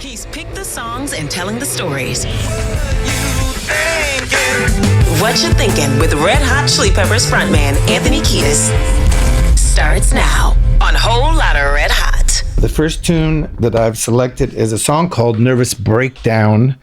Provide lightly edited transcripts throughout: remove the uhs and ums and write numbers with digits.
He's picked the songs and telling the stories. What You Thinkin' with Red Hot Chili Peppers frontman Anthony Kiedis starts now on Whole Lotta Red Hot. The first tune that I've selected is a song called Nervous Breakdown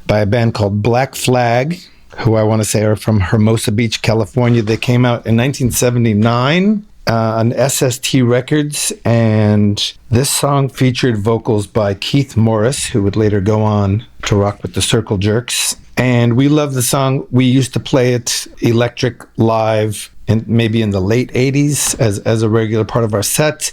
by a band called Black Flag, who I want to say are from Hermosa Beach, California. They came out in 1979 on SST Records, and this song featured vocals by Keith Morris, who would later go on to rock with the Circle Jerks. And we love the song. We used to play it electric live maybe in the late 80s as a regular part of our set.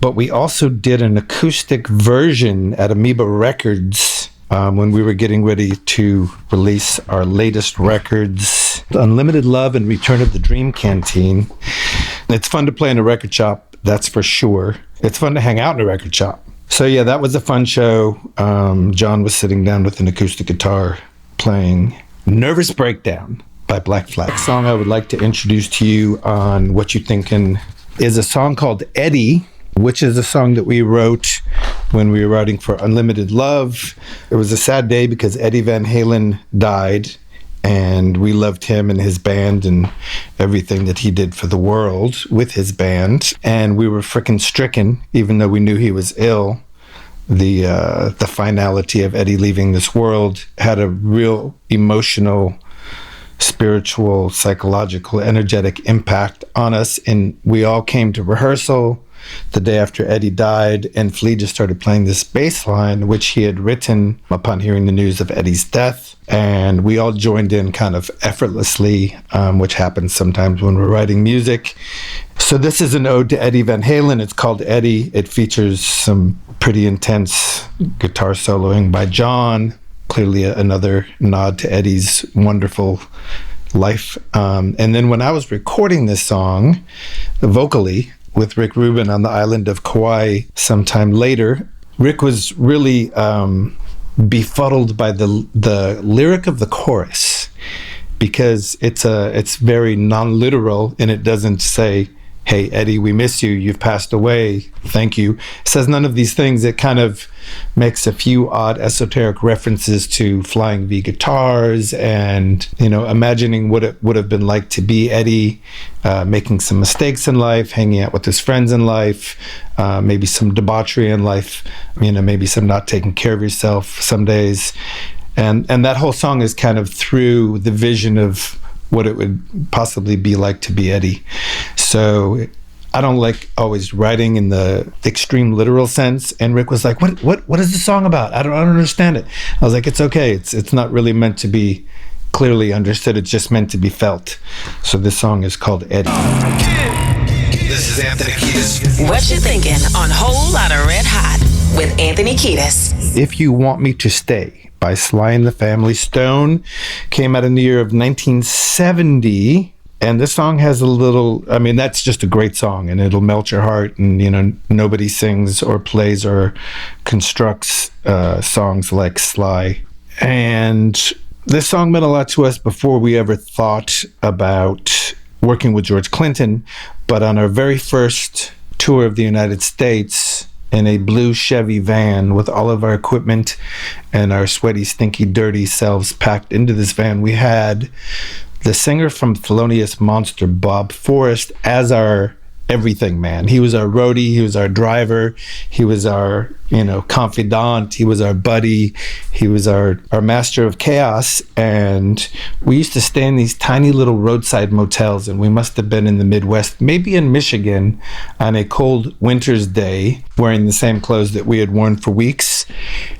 But we also did an acoustic version at Amoeba Records when we were getting ready to release our latest records, Unlimited Love and Return of the Dream Canteen. It's fun to play in a record shop, that's for sure. It's fun to hang out in a record shop. So yeah, that was a fun show. John was sitting down with an acoustic guitar playing Nervous Breakdown by Black Flag. The song I would like to introduce to you on What You Thinkin' is a song called Eddie, which is a song that we wrote when we were writing for Unlimited Love. It was a sad day because Eddie Van Halen died, and we loved him and his band and everything that he did for the world with his band. And we were freaking stricken, even though we knew he was ill. The finality of Eddie leaving this world had a real emotional, spiritual, psychological, energetic impact on us. And we all came to rehearsal the day after Eddie died, and Flea just started playing this bass line, which he had written upon hearing the news of Eddie's death. And we all joined in kind of effortlessly, which happens sometimes when we're writing music. So this is an ode to Eddie Van Halen. It's called Eddie. It features some pretty intense guitar soloing by John. Clearly another nod to Eddie's wonderful life. And then when I was recording this song vocally with Rick Rubin on the island of Kauai sometime later, Rick was really befuddled by the lyric of the chorus, because it's very non-literal, and it doesn't say, "Hey Eddie, we miss you, you've passed away, thank you." It says none of these things. It kind of makes a few odd esoteric references to Flying V guitars and, imagining what it would have been like to be Eddie, making some mistakes in life, hanging out with his friends in life, maybe some debauchery in life, maybe some not taking care of yourself some days. And that whole song is kind of through the vision of what it would possibly be like to be Eddie. So I don't like always writing in the extreme literal sense. And Rick was like, what is the song about? I don't understand it. I was like, it's okay. It's not really meant to be clearly understood. It's just meant to be felt. So this song is called Eddie. This is Anthony Kiedis. What You Thinkin' on Whole Lotta Red Hot with Anthony Kiedis. If You Want Me to Stay by Sly and the Family Stone came out in the year of 1970. And this song has a little, that's just a great song, and it'll melt your heart. And, nobody sings or plays or constructs songs like Sly. And this song meant a lot to us before we ever thought about working with George Clinton. But on our very first tour of the United States, in a blue Chevy van with all of our equipment and our sweaty, stinky, dirty selves packed into this van, we had the singer from Thelonious Monster, Bob Forrest, as our everything man. He was our roadie, he was our driver, he was our, confidant, he was our buddy, he was our master of chaos. And we used to stay in these tiny little roadside motels, and we must have been in the Midwest, maybe in Michigan, on a cold winter's day, wearing the same clothes that we had worn for weeks.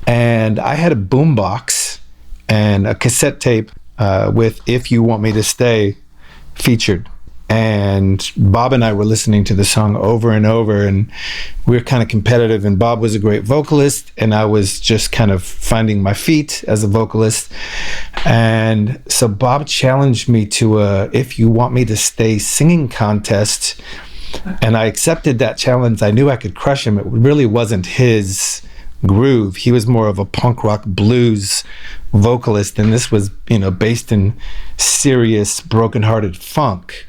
And I had a boombox and a cassette tape with If You Want Me to Stay featured. And Bob and I were listening to the song over and over, and we were kind of competitive, and Bob was a great vocalist, and I was just kind of finding my feet as a vocalist. And so Bob challenged me to a If You Want Me to Stay singing contest, and I accepted that challenge. I knew I could crush him. It really wasn't his groove. He was more of a punk rock blues vocalist, and this was, based in serious, brokenhearted funk,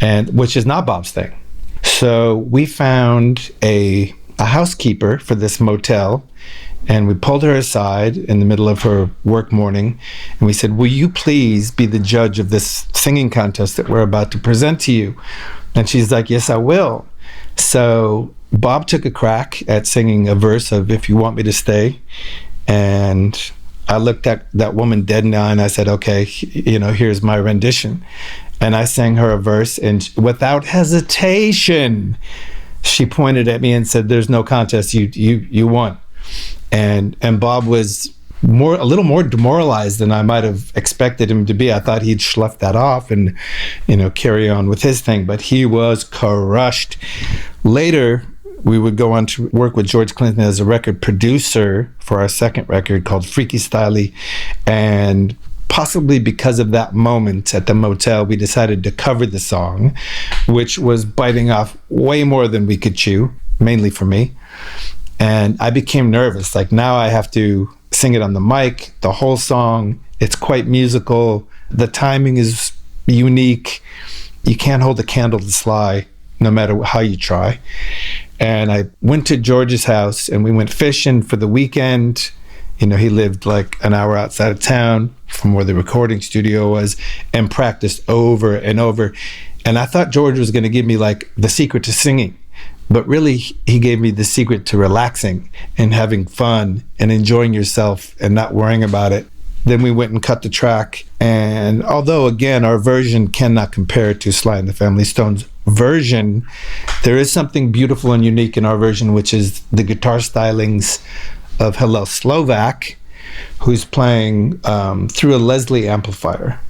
and which is not Bob's thing. So we found a housekeeper for this motel And we pulled her aside in the middle of her work morning, and we said, will you please be the judge of this singing contest that we're about to present to you? And she's like, yes, I will. So Bob took a crack at singing a verse of If You Want Me to Stay. And I looked at that woman dead in the eye and I said, okay, here's my rendition. And I sang her a verse, and without hesitation, she pointed at me and said, there's no contest, you won. And Bob was a little more demoralized than I might have expected him to be. I thought he'd slough that off and, carry on with his thing, but he was crushed. Later, we would go on to work with George Clinton as a record producer for our second record called Freaky Styley. And possibly because of that moment at the motel, we decided to cover the song, which was biting off way more than we could chew, mainly for me. And I became nervous. Like, now I have to sing it on the mic, the whole song. It's quite musical. The timing is unique. You can't hold a candle to Sly, no matter how you try. And I went to George's house and we went fishing for the weekend. He lived like an hour outside of town from where the recording studio was, and practiced over and over. And I thought George was going to give me like the secret to singing. But really, he gave me the secret to relaxing and having fun and enjoying yourself and not worrying about it. Then we went and cut the track. And although, again, our version cannot compare to Sly and the Family Stone's version, there is something beautiful and unique in our version, which is the guitar stylings of Hillel Slovak, who's playing through a Leslie amplifier.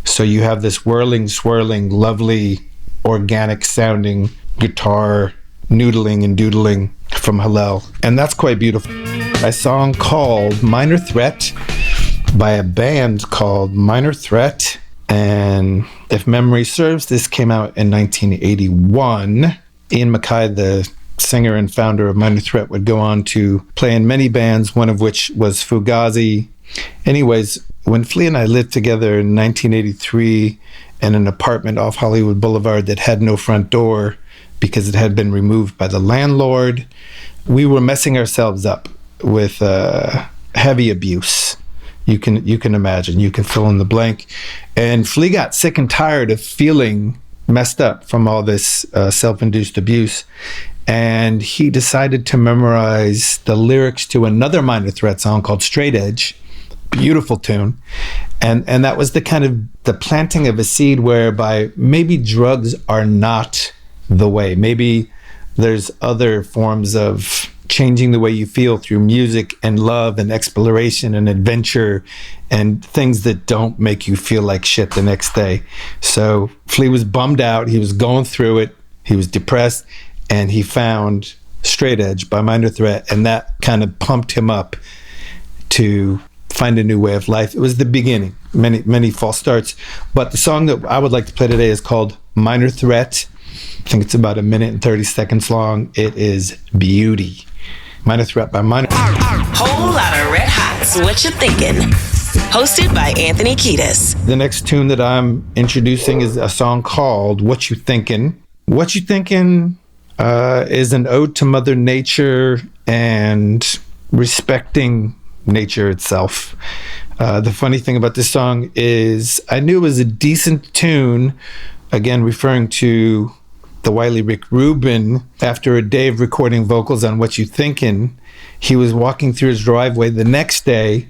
So you have this whirling, swirling, lovely, organic sounding guitar noodling and doodling from Hillel, and that's quite beautiful. A song called Minor Threat by a band called Minor Threat, and if memory serves, this came out in 1981. Ian MacKaye, the singer and founder of Minor Threat, would go on to play in many bands, one of which was Fugazi. Anyways, when Flea and I lived together in 1983 in an apartment off Hollywood Boulevard that had no front door because it had been removed by the landlord, we were messing ourselves up with heavy abuse. You can imagine, you can fill in the blank. And Flea got sick and tired of feeling messed up from all this self-induced abuse. And he decided to memorize the lyrics to another Minor Threat song called Straight Edge. Beautiful tune. And that was the kind of the planting of a seed whereby maybe drugs are not the way. Maybe there's other forms of changing the way you feel through music and love and exploration and adventure and things that don't make you feel like shit the next day. So Flea was bummed out. He was going through it. He was depressed, and he found Straight Edge by Minor Threat, and that kind of pumped him up to find a new way of life. It was the beginning, many false starts. But the song that I would like to play today is called Minor Threat. I think it's about 1 minute and 30 seconds long. It is beauty. Minor Threat by Minor. Whole lot of red hots. What you thinking? Hosted by Anthony Kiedis. The next tune that I'm introducing is a song called Whatchu Thinkin. Whatchu Thinkin is an ode to Mother Nature and respecting nature itself. The funny thing about this song is I knew it was a decent tune, again referring to the wily Rick Rubin. After a day of recording vocals on Whatchu Thinkin', he was walking through his driveway the next day,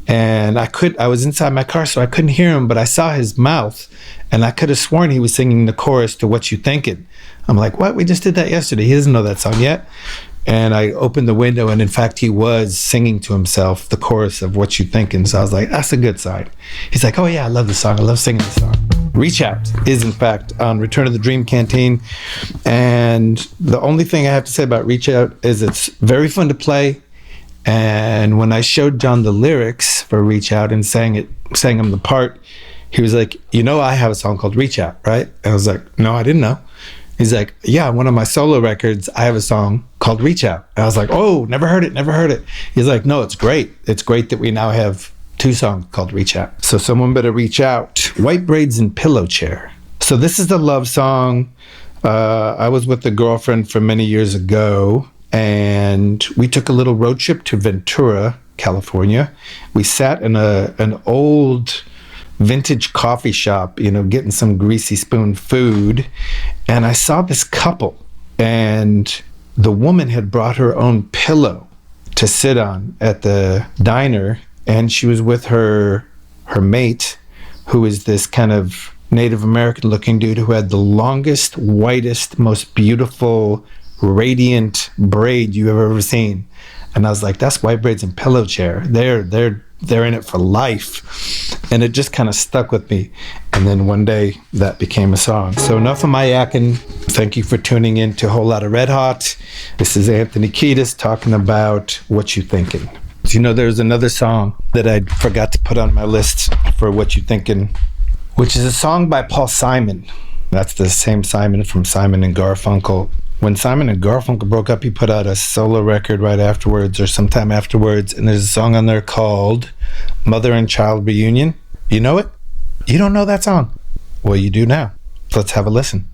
and I was inside my car, so I couldn't hear him, but I saw his mouth, and I could have sworn he was singing the chorus to Whatchu Thinkin'. I'm like, what? We just did that yesterday. He doesn't know that song yet. And I opened the window, and in fact, he was singing to himself the chorus of Whatchu Thinkin'. So I was like, that's a good sign. He's like, oh yeah, I love the song. I love singing the song. Reach Out is in fact on Return of the Dream Canteen. And the only thing I have to say about Reach Out is it's very fun to play. And when I showed John the lyrics for Reach Out and sang him the part, he was like, I have a song called Reach Out, right? And I was like, no, I didn't know. He's like, yeah, one of my solo records, I have a song called Reach Out. And I was like, oh, never heard it. He's like, no, it's great. It's great that we now have 2 songs called Reach Out. So someone better reach out. White Braids and Pillow Chair. So this is the love song. I was with a girlfriend from many years ago, and we took a little road trip to Ventura, California. We sat in an old vintage coffee shop, getting some greasy spoon food, and I saw this couple, and the woman had brought her own pillow to sit on at the diner, and she was with her mate, who is this kind of Native American looking dude who had the longest, whitest, most beautiful, radiant braid you've ever seen. And I was like, that's White Braids and Pillow Chair. They're in it for life. And it just kind of stuck with me. And then one day that became a song. So enough of my yakking. Thank you for tuning in to Whole Lotta Red Hot. This is Anthony Kiedis talking about Whatchu Thinkin. There's another song that I forgot to put on my list for Whatchu Thinkin, which is a song by Paul Simon. That's the same Simon from Simon and Garfunkel. When Simon and Garfunkel broke up, he put out a solo record right afterwards or sometime afterwards, and there's a song on there called Mother and Child Reunion. You know it? You don't know that song? Well, you do now. Let's have a listen.